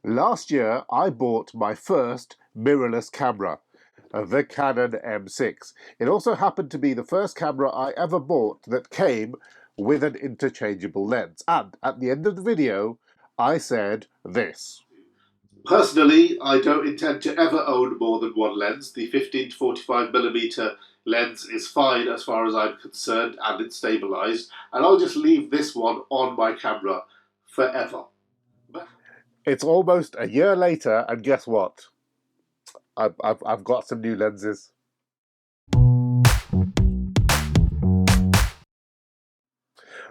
Last year, I bought my first mirrorless camera, the Canon M6. It also happened to be the first camera I ever bought that came with an interchangeable lens. And at the end of the video, I said this. Personally, I don't intend to ever own more than one lens. The 15 to 45mm lens is fine as far as I'm concerned, and it's stabilized, and I'll just leave this one on my camera forever. It's almost a year later, and guess what? I've got some new lenses.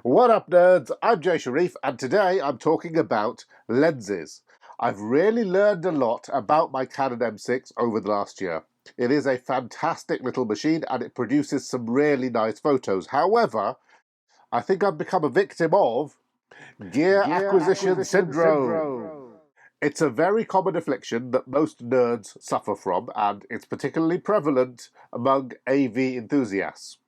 What up, nerds? I'm Jay Sharif, and today I'm talking about lenses. I've really learned a lot about my Canon M6 over the last year. It is a fantastic little machine and it produces some really nice photos. However, I think I've become a victim of gear acquisition syndrome. It's a very common affliction that most nerds suffer from, and it's particularly prevalent among AV enthusiasts.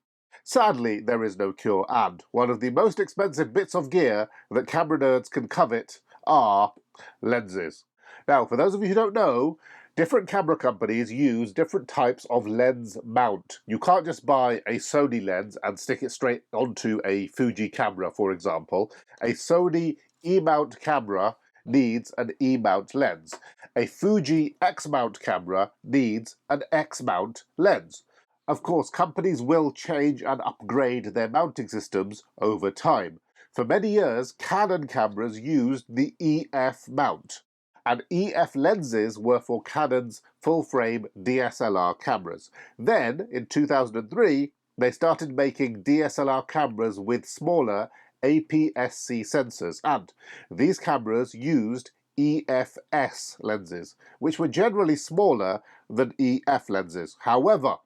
Sadly, there is no cure, and one of the most expensive bits of gear that camera nerds can covet are lenses. Now, for those of you who don't know, different camera companies use different types of lens mount. You can't just buy a Sony lens and stick it straight onto a Fuji camera, for example. A Sony E-mount camera needs an E-mount lens. A Fuji X-mount camera needs an X-mount lens. Of course, companies will change and upgrade their mounting systems over time. For many years, Canon cameras used the EF mount, and EF lenses were for Canon's full-frame DSLR cameras. Then, in 2003, they started making DSLR cameras with smaller APS-C sensors, and these cameras used EF-S lenses, which were generally smaller than EF lenses. However,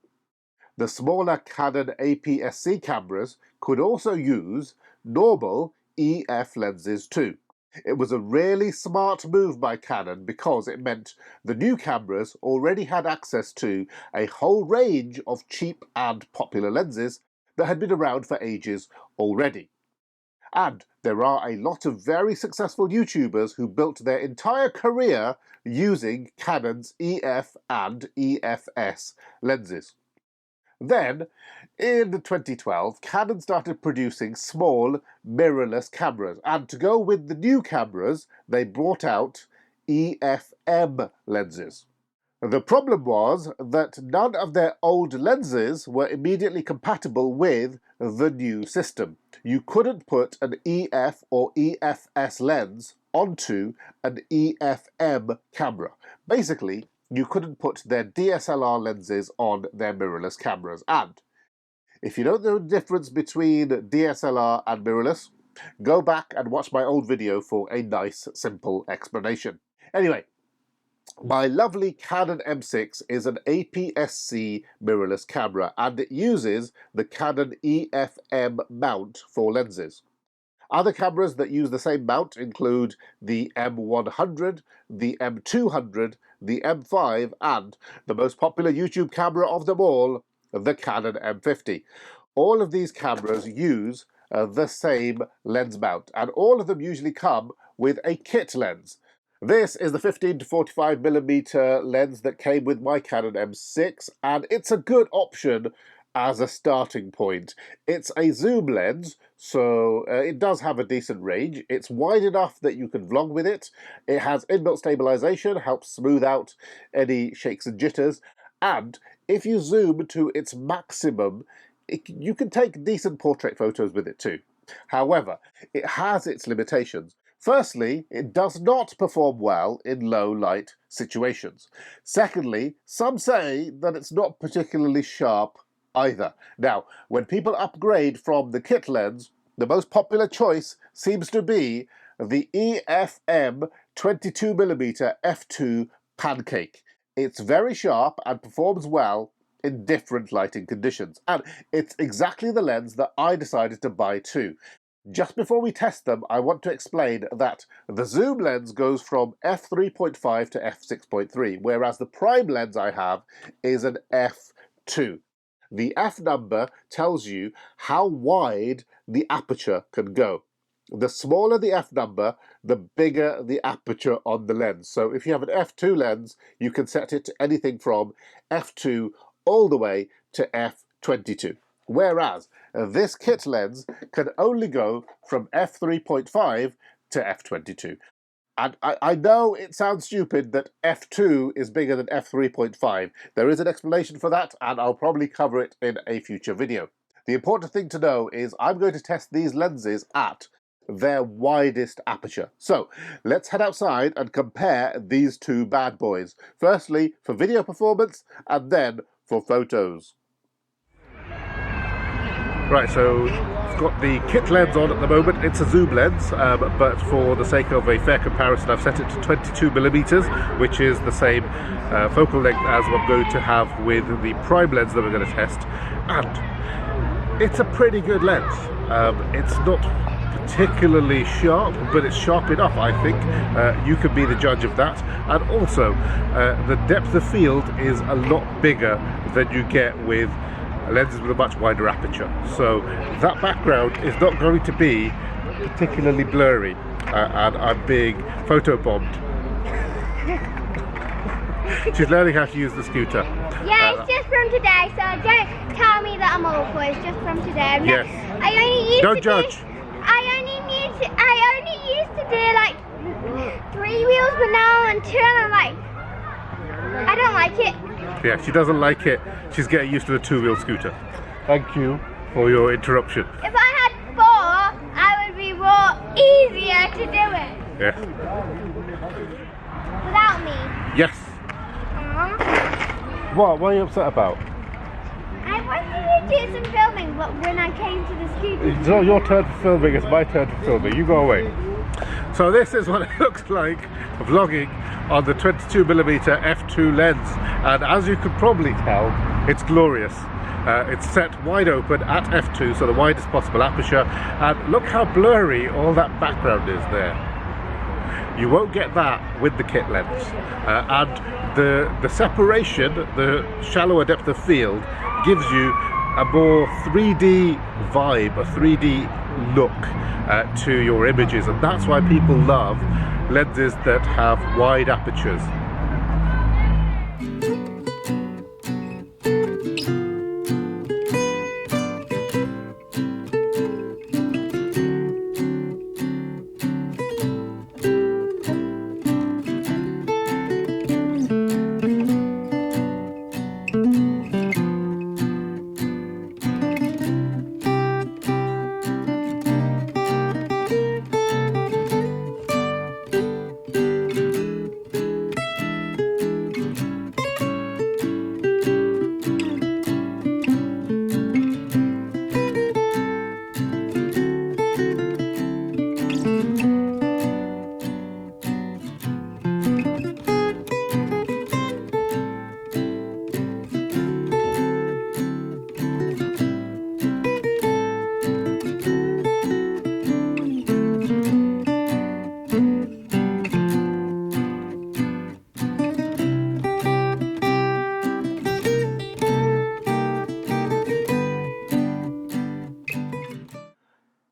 the smaller Canon APS-C cameras could also use normal EF lenses too. It was a really smart move by Canon because it meant the new cameras already had access to a whole range of cheap and popular lenses that had been around for ages already. And there are a lot of very successful YouTubers who built their entire career using Canon's EF and EF-S lenses. Then, in 2012, Canon started producing small, mirrorless cameras, and to go with the new cameras, they brought out EF-M lenses. The problem was that none of their old lenses were immediately compatible with the new system. You couldn't put an EF or EF-S lens onto an EF-M camera. Basically, you couldn't put their DSLR lenses on their mirrorless cameras. And if you don't know the difference between DSLR and mirrorless, go back and watch my old video for a nice, simple explanation. Anyway, my lovely Canon M6 is an APS-C mirrorless camera, and it uses the Canon EF-M mount for lenses. Other cameras that use the same mount include the M100, the M200, the M5, and the most popular YouTube camera of them all, the Canon M50. All of these cameras use the same lens mount, and all of them usually come with a kit lens. This is the 15 to 45mm lens that came with my Canon M6, and it's a good option as a starting point. It's a zoom lens, so it does have a decent range. It's wide enough that you can vlog with it. It has inbuilt stabilization, helps smooth out any shakes and jitters, and if you zoom to its maximum, you can take decent portrait photos with it too. However, it has its limitations. Firstly, it does not perform well in low light situations. Secondly, some say that it's not particularly sharp either. Now, when people upgrade from the kit lens, the most popular choice seems to be the EF-M 22mm F2 Pancake. It's very sharp and performs well in different lighting conditions, and it's exactly the lens that I decided to buy too. Just before we test them, I want to explain that the zoom lens goes from f3.5 to f6.3, whereas the prime lens I have is an f2. The F number tells you how wide the aperture can go. The smaller the f number, the bigger the aperture on the lens. So if you have an f2 lens, you can set it to anything from f2 all the way to f22. Whereas this kit lens can only go from f3.5 to f22. And I know it sounds stupid that f2 is bigger than f3.5. There is an explanation for that, and I'll probably cover it in a future video. The important thing to know is I'm going to test these lenses at their widest aperture. So let's head outside and compare these two bad boys. Firstly, for video performance, and then for photos. Right, so I've got the kit lens on at the moment. It's a zoom lens, but for the sake of a fair comparison, I've set it to 22mm, which is the same focal length as I'm going to have with the prime lens that we're going to test. And it's a pretty good lens. It's not particularly sharp, but it's sharp enough, I think. You can be the judge of that. And also, the depth of field is a lot bigger than you get with lenses with a much wider aperture. So that background is not going to be particularly blurry, and I'm being photobombed. She's learning how to use the scooter. Yeah, it's just from today, so don't tell me that I'm awful. It's just from today. Yes. I only used Don't to judge. I only used to do like 3 wheels, but now I'm on 2 and I'm like, I don't like it. Yeah, she doesn't like it. She's getting used to the two-wheel scooter. Thank you for your interruption. If I had 4, I would be more easier to do it. Yes. Without me. Yes. What are you upset about? I wanted to do some filming, but when I came to the scooter... It's not your turn for filming, it's my turn for filming. You go away. So this is what it looks like vlogging on the 22mm f2 lens, and as you can probably tell, it's glorious. It's set wide open at f2, so the widest possible aperture, and look how blurry all that background is there. You won't get that with the kit lens, and the separation, the shallower depth of field, gives you a more 3D vibe, a 3D look to your images, and that's why people love lenses that have wide apertures.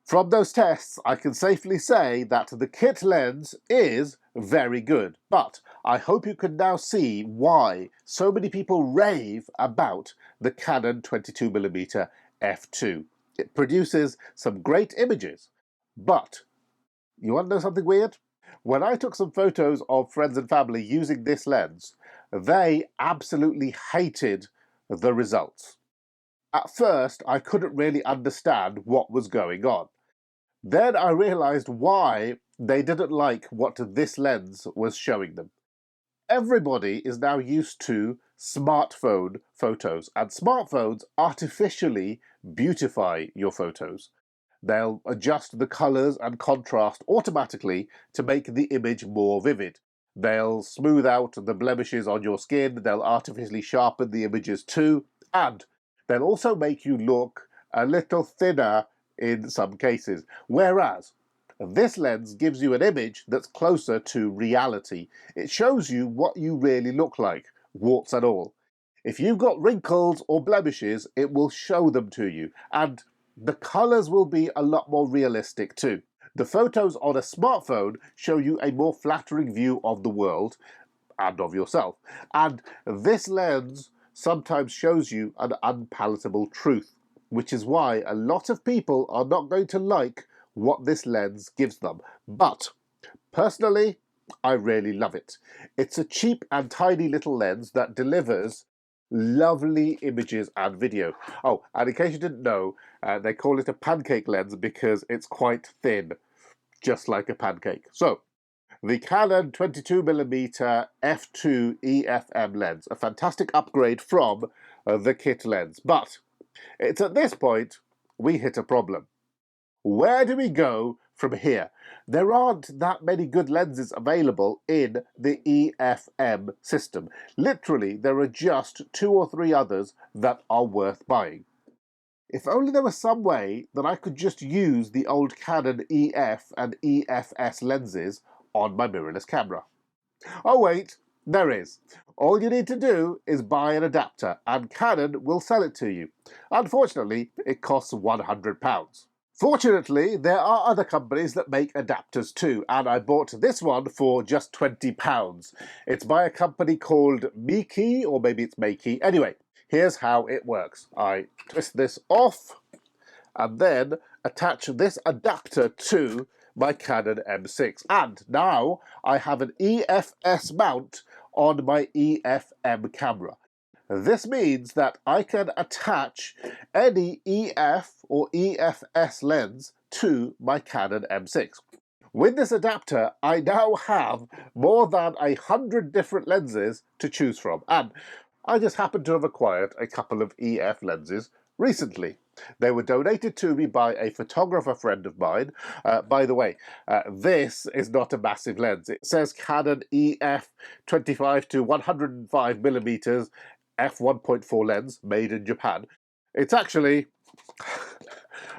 From those tests, I can safely say that the kit lens is very good, but I hope you can now see why so many people rave about the Canon 22mm f2. It produces some great images, but you want to know something weird? When I took some photos of friends and family using this lens, they absolutely hated the results. At first, I couldn't really understand what was going on. Then I realized why they didn't like what this lens was showing them. Everybody is now used to smartphone photos, and smartphones artificially beautify your photos. They'll adjust the colors and contrast automatically to make the image more vivid. They'll smooth out the blemishes on your skin, they'll artificially sharpen the images too, and they'll also make you look a little thinner in some cases, whereas this lens gives you an image that's closer to reality. It shows you what you really look like, warts and all. If you've got wrinkles or blemishes, it will show them to you, and the colours will be a lot more realistic too. The photos on a smartphone show you a more flattering view of the world and of yourself. And this lens sometimes shows you an unpalatable truth, which is why a lot of people are not going to like what this lens gives them. But personally, I really love it. It's a cheap and tiny little lens that delivers lovely images and video. Oh, and in case you didn't know, they call it a pancake lens because it's quite thin, just like a pancake. So, the Canon 22mm F2 EF-M lens, a fantastic upgrade from the kit lens. But it's at this point we hit a problem. Where do we go from here? There aren't that many good lenses available in the EF-M system. Literally, there are just 2 or 3 others that are worth buying. If only there was some way that I could just use the old Canon EF and EF-S lenses on my mirrorless camera. Oh wait, there is. All you need to do is buy an adapter and Canon will sell it to you. Unfortunately, it costs £100. Fortunately, there are other companies that make adapters too, and I bought this one for just £20. It's by a company called Miki, or maybe it's Makey. Anyway, here's how it works. I twist this off and then attach this adapter to my Canon M6. And now I have an EF-S mount on my EF-M camera. This means that I can attach any EF or EF-S lens to my Canon M6. With this adapter, I now have more than 100 different lenses to choose from, and I just happen to have acquired a couple of EF lenses recently. They were donated to me by a photographer friend of mine. By the way, this is not a massive lens. It says Canon EF 25 to 105mm F1.4 lens, made in Japan. It's actually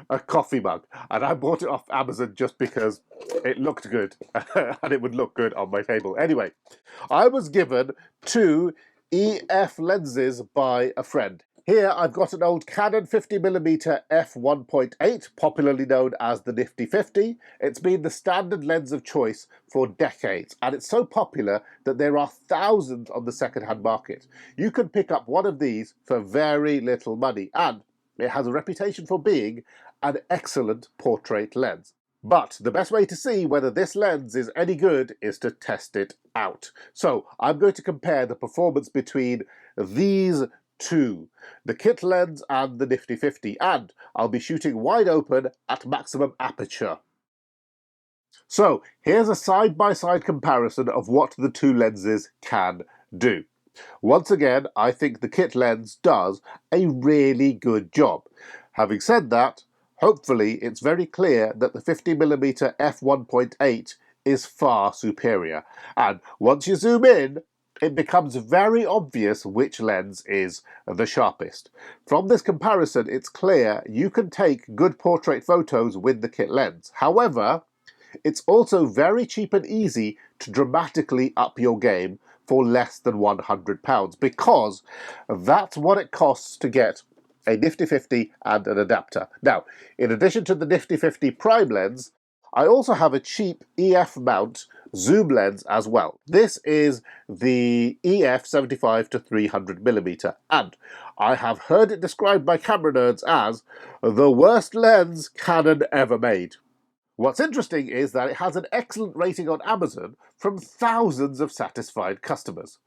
a coffee mug, and I bought it off Amazon just because it looked good and it would look good on my table. Anyway, I was given 2 EF lenses by a friend. Here I've got an old Canon 50mm F1.8, popularly known as the Nifty 50. It's been the standard lens of choice for decades, and it's so popular that there are thousands on the second-hand market. You can pick up one of these for very little money, and it has a reputation for being an excellent portrait lens. But the best way to see whether this lens is any good is to test it out. So I'm going to compare the performance between these 2, the kit lens and the Nifty 50, and I'll be shooting wide open at maximum aperture. So here's a side-by-side comparison of what the 2 lenses can do. Once again, I think the kit lens does a really good job. Having said that, hopefully it's very clear that the 50mm F1.8 is far superior, and once you zoom in, it becomes very obvious which lens is the sharpest. From this comparison, it's clear you can take good portrait photos with the kit lens. However, it's also very cheap and easy to dramatically up your game for less than £100, because that's what it costs to get a Nifty 50 and an adapter. Now, in addition to the Nifty 50 prime lens, I also have a cheap EF mount zoom lens as well. This is the EF 75 to 300mm, and I have heard it described by camera nerds as the worst lens Canon ever made. What's interesting is that it has an excellent rating on Amazon from thousands of satisfied customers.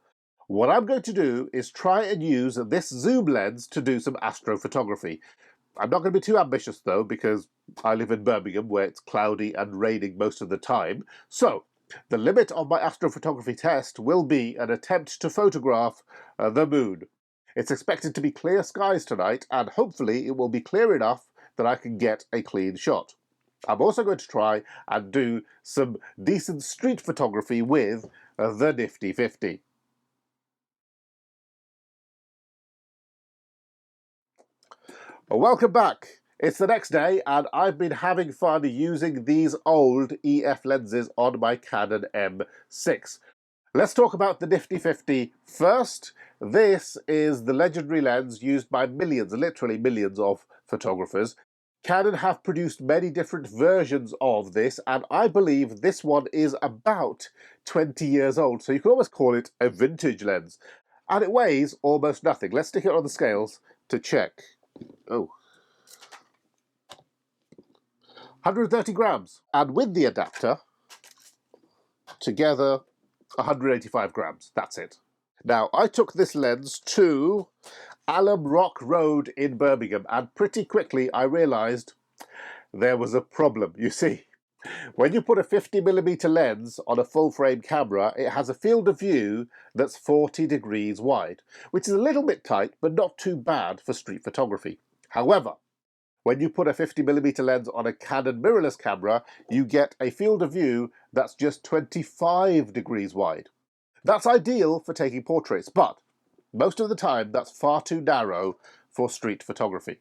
What I'm going to do is try and use this zoom lens to do some astrophotography. I'm not going to be too ambitious though, because I live in Birmingham where it's cloudy and raining most of the time. So the limit on my astrophotography test will be an attempt to photograph the moon. It's expected to be clear skies tonight, and hopefully it will be clear enough that I can get a clean shot. I'm also going to try and do some decent street photography with the Nifty 50. Welcome back. It's the next day and I've been having fun using these old EF lenses on my Canon M6. Let's talk about the Nifty 50 first. This is the legendary lens used by millions, literally millions of photographers. Canon have produced many different versions of this, and I believe this one is about 20 years old, so you can almost call it a vintage lens. And it weighs almost nothing. Let's stick it on the scales to check. Oh, 130 grams. And with the adapter, together 185 grams. That's it. Now, I took this lens to Alum Rock Road in Birmingham, and pretty quickly I realised there was a problem. You see, when you put a 50mm lens on a full-frame camera, it has a field of view that's 40 degrees wide, which is a little bit tight, but not too bad for street photography. However, when you put a 50mm lens on a Canon mirrorless camera, you get a field of view that's just 25 degrees wide. That's ideal for taking portraits, but most of the time that's far too narrow for street photography.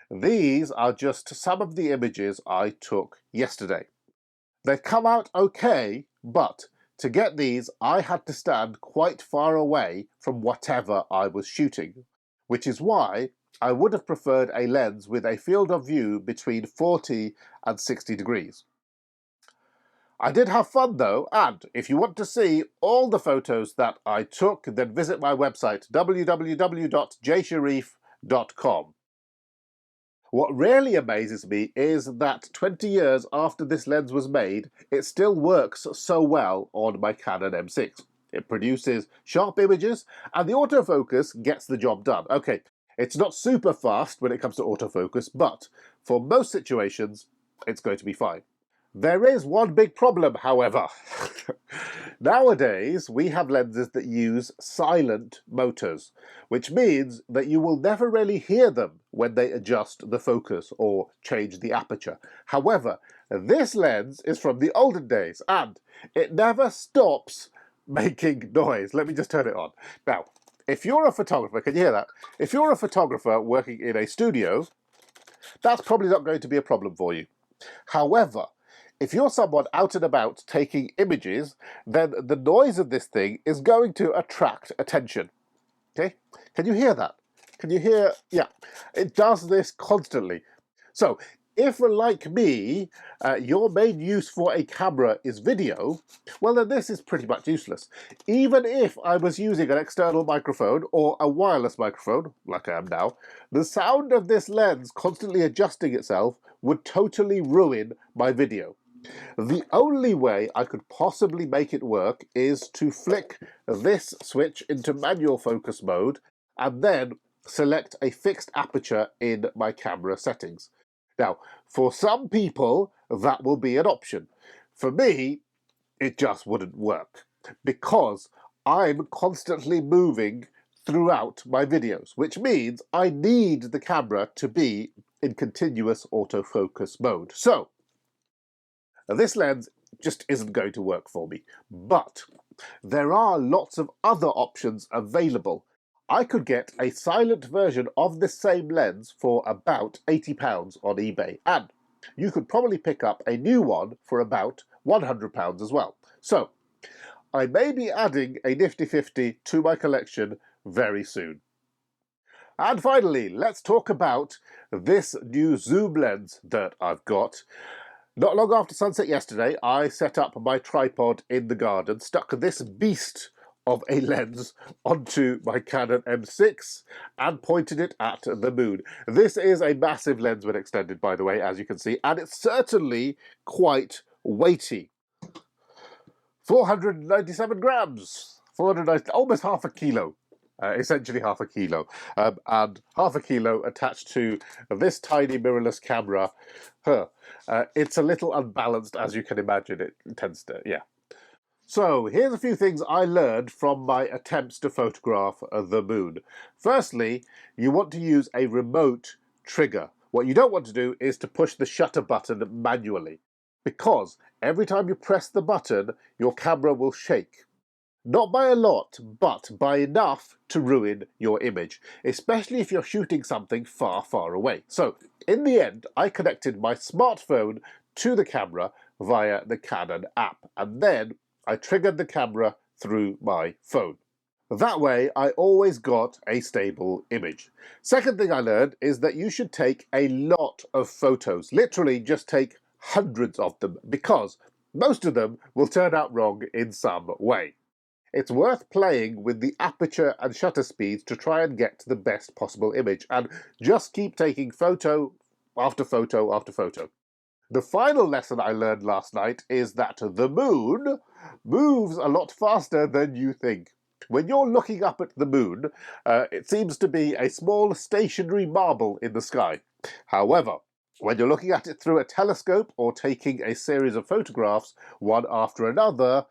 These are just some of the images I took yesterday. They come out okay, but to get these I had to stand quite far away from whatever I was shooting, which is why I would have preferred a lens with a field of view between 40 and 60 degrees. I did have fun though, and if you want to see all the photos that I took, then visit my website www.jsharif.com. What really amazes me is that 20 years after this lens was made, it still works so well on my Canon M6. It produces sharp images, and the autofocus gets the job done. Okay, it's not super fast when it comes to autofocus, but for most situations, it's going to be fine. There is one big problem, however. Nowadays, we have lenses that use silent motors, which means that you will never really hear them when they adjust the focus or change the aperture. However, this lens is from the olden days, and it never stops making noise. Let me just turn it on. Now, if you're a photographer, can you hear that? If you're a photographer working in a studio, that's probably not going to be a problem for you. However, if you're someone out and about taking images, then the noise of this thing is going to attract attention. Okay? Can you hear that? Can you hear? Yeah, it does this constantly. So, if, like me, your main use for a camera is video, well then this is pretty much useless. Even if I was using an external microphone or a wireless microphone, like I am now, the sound of this lens constantly adjusting itself would totally ruin my video. The only way I could possibly make it work is to flick this switch into manual focus mode and then select a fixed aperture in my camera settings. Now, for some people, that will be an option. For me, it just wouldn't work because I'm constantly moving throughout my videos, which means I need the camera to be in continuous autofocus mode. So, this lens just isn't going to work for me, but there are lots of other options available. I could get a silent version of this same lens for about £80 on eBay, and you could probably pick up a new one for about £100 as well. So, I may be adding a Nifty 50 to my collection very soon. And finally, let's talk about this new zoom lens that I've got. Not long after sunset yesterday, I set up my tripod in the garden, stuck this beast of a lens onto my Canon M6 and pointed it at the moon. This is a massive lens when extended, by the way, as you can see, and it's certainly quite weighty. 497 grams, almost half a kilo. Essentially half a kilo, and half a kilo attached to this tiny mirrorless camera. It's a little unbalanced, as you can imagine. It tends to, yeah. So here's a few things I learned from my attempts to photograph the moon. Firstly, you want to use a remote trigger. What you don't want to do is to push the shutter button manually, because every time you press the button, your camera will shake. Not by a lot, but by enough to ruin your image, especially if you're shooting something far, far away. So, in the end, I connected my smartphone to the camera via the Canon app, and then I triggered the camera through my phone. That way, I always got a stable image. Second thing I learned is that you should take a lot of photos. Literally, just take hundreds of them, because most of them will turn out wrong in some way. It's worth playing with the aperture and shutter speeds to try and get the best possible image, and just keep taking photo after photo after photo. The final lesson I learned last night is that the moon moves a lot faster than you think. When you're looking up at the moon, it seems to be a small stationary marble in the sky. However, when you're looking at it through a telescope or taking a series of photographs, one after another,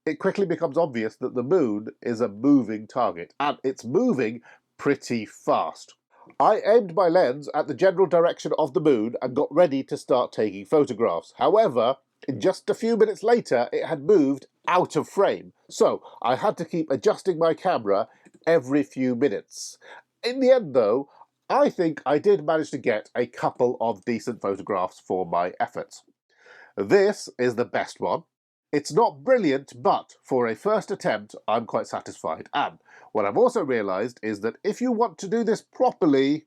it quickly becomes obvious that the moon is a moving target, and it's moving pretty fast. I aimed my lens at the general direction of the moon and got ready to start taking photographs. However, just a few minutes later, it had moved out of frame, so I had to keep adjusting my camera every few minutes. In the end, though, I think I did manage to get a couple of decent photographs for my efforts. This is the best one. It's not brilliant, but for a first attempt, I'm quite satisfied. And what I've also realised is that if you want to do this properly,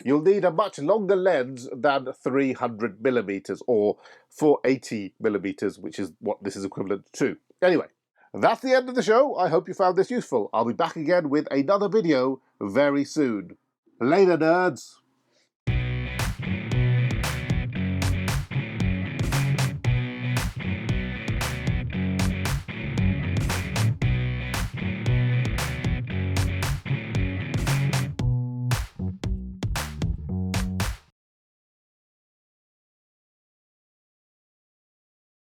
you'll need a much longer lens than 300mm or 480mm, which is what this is equivalent to. Anyway, that's the end of the show. I hope you found this useful. I'll be back again with another video very soon. Later, nerds!